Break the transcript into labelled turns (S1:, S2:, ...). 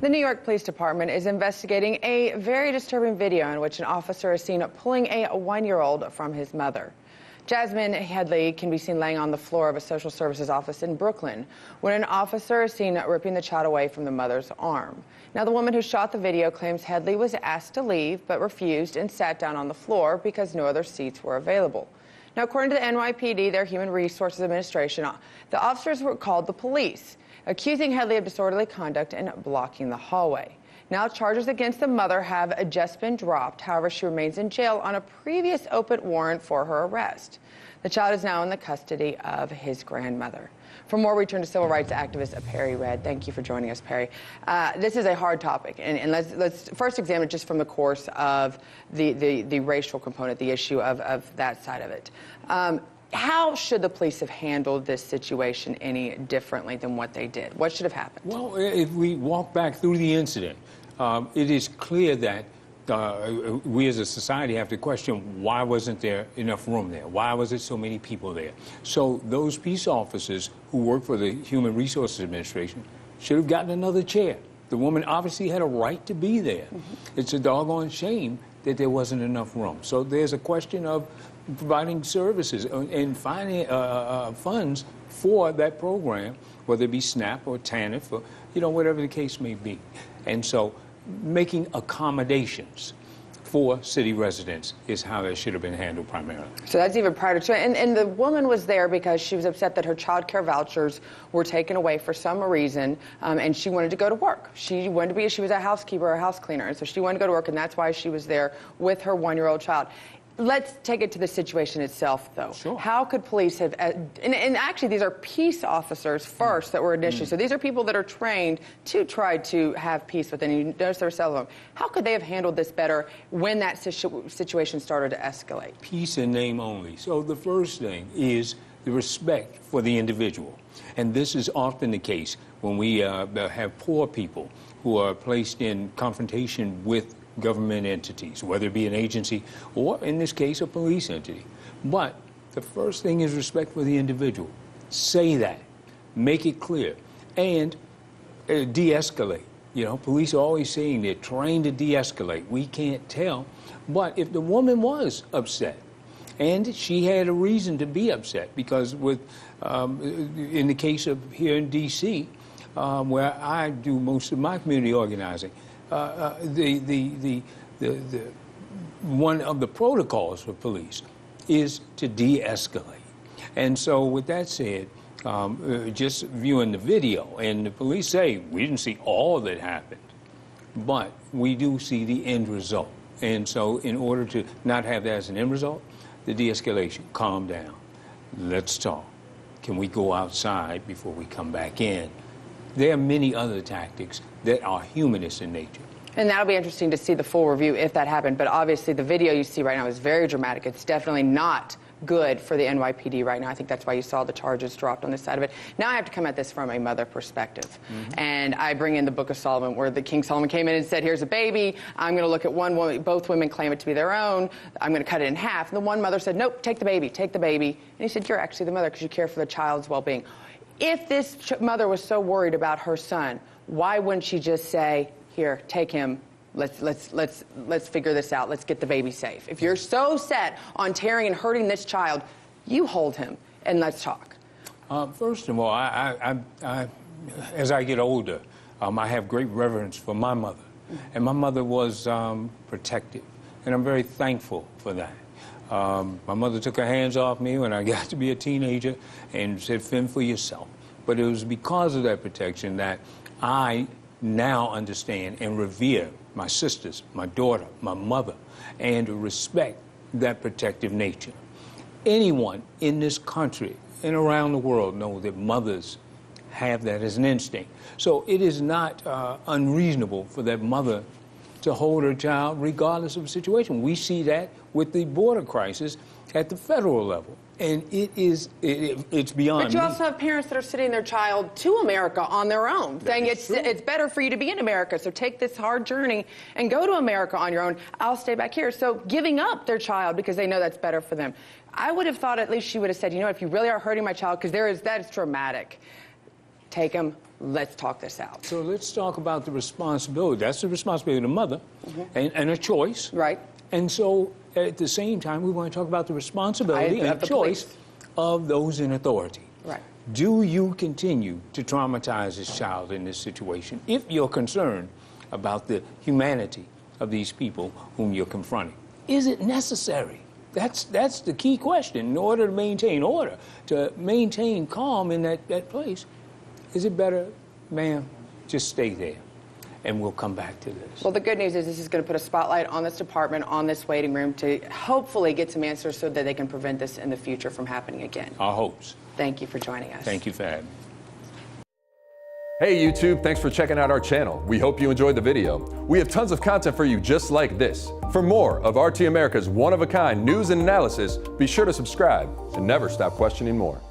S1: The New York Police Department is investigating a very disturbing video in which an officer is seen pulling a one-year-old from his mother. Jasmine Headley can be seen laying on the floor of a social services office in Brooklyn when an officer is seen ripping the child away from the mother's arm. Now, the woman who shot the video claims Headley was asked to leave but refused and sat down on the floor because no other seats were available. Now, according to the NYPD, their Human Resources Administration, the officers were called the police, accusing Headley of disorderly conduct and blocking the hallway. Now, charges against the mother have just been dropped. However, she remains in jail on a previous open warrant for her arrest. The child is now in the custody of his grandmother. For more, we turn to civil rights activist Perry Red. Thank you for joining us, Perry. This is a hard topic, and let's first examine it just from the course of the racial component, the issue of that side of it. How should the police have handled this situation any differently than what they did? What should have happened?
S2: Well, if we walk back through the incident, it is clear that we as a society have to question, why wasn't there enough room there? Why was it so many people there? So those peace officers who work for the Human Resources Administration should have gotten another chair. The woman obviously had a right to be there. It's a doggone shame that there wasn't enough room. So there's a question of providing services and finding funds for that program, whether it be SNAP or TANF or, whatever the case may be. And so making accommodations for city residents is how that should have been handled primarily.
S1: So that's even prior to it. And the woman was there because she was upset that her child care vouchers were taken away for some reason, and she wanted to go to work. She was a housekeeper or a house cleaner, and so she wanted to go to work, and that's why she was there with her one-year-old child. Let's take it to the situation itself, though.
S2: Sure.
S1: How could police have, and actually these are peace officers first that were an issue. So these are people that are trained to try to have peace with, and you notice there were several of them. How could they have handled this better when that situation started to escalate?
S2: Peace in name only. So the first thing is the respect for the individual. And this is often the case when we have poor people who are placed in confrontation with government entities, whether it be an agency or, in this case, a police entity. But the first thing is respect for the individual. Say that. Make it clear. And de-escalate. Police are always saying they're trained to de-escalate. We can't tell. But if the woman was upset, and she had a reason to be upset, because in the case of here in D.C., where I do most of my community organizing, one of the protocols for police is to de-escalate. And so with that said, just viewing the video, and the police say, we didn't see all that happened, but we do see the end result. And so in order to not have that as an end result, the de-escalation, calm down, let's talk. Can we go outside before we come back in? There are many other tactics that are humanist in nature.
S1: And that'll be interesting to see the full review if that happened. But obviously the video you see right now is very dramatic. It's definitely not good for the NYPD right now. I think that's why you saw the charges dropped on this side of it. Now I have to come at this from a mother perspective. And I bring in the Book of Solomon, where the King Solomon came in and said, here's a baby. I'm going to look at one woman. Both women claim it to be their own. I'm going to cut it in half. And the one mother said, nope, take the baby, take the baby. And he said, you're actually the mother because you care for the child's well-being. If this mother was so worried about her son, why wouldn't she just say, here, take him. Let's figure this out. Let's get the baby safe. If you're so set on tearing and hurting this child, you hold him and let's talk.
S2: First of all, as I get older, I have great reverence for my mother. And my mother was protective, and I'm very thankful for that. My mother took her hands off me when I got to be a teenager and said, fend for yourself. But it was because of that protection that I now understand and revere my sisters, my daughter, my mother, and respect that protective nature. Anyone in this country and around the world know that mothers have that as an instinct. So it is not unreasonable for that mother to hold her child regardless of the situation. We see that with the border crisis at the federal level. And it's beyond
S1: But you also have parents that are sending their child to America on their own, saying it's better for you to be in America, so take this hard journey and go to America on your own. I'll stay back here. So giving up their child because they know that's better for them. I would have thought at least she would have said, if you really are hurting my child, because that is traumatic, take him, let's talk this out.
S2: So let's talk about the responsibility. That's the responsibility of the mother and a choice.
S1: Right.
S2: And so at the same time, we want to talk about the responsibility and choice of those in authority.
S1: Right.
S2: Do you continue to traumatize this child in this situation if you're concerned about the humanity of these people whom you're confronting? Is it necessary? That's the key question. In order to maintain order, to maintain calm in that place, is it better, ma'am, just stay there, and we'll come back to this?
S1: Well, the good news is this is going to put a spotlight on this department, on this waiting room, to hopefully get some answers so that they can prevent this in the future from happening again.
S2: Our hopes.
S1: Thank you for joining us.
S2: Thank you for having me.
S3: Hey YouTube, thanks for checking out our channel. We hope you enjoyed the video. We have tons of content for you just like this. For more of RT America's one-of-a-kind news and analysis, be sure to subscribe and never stop questioning more.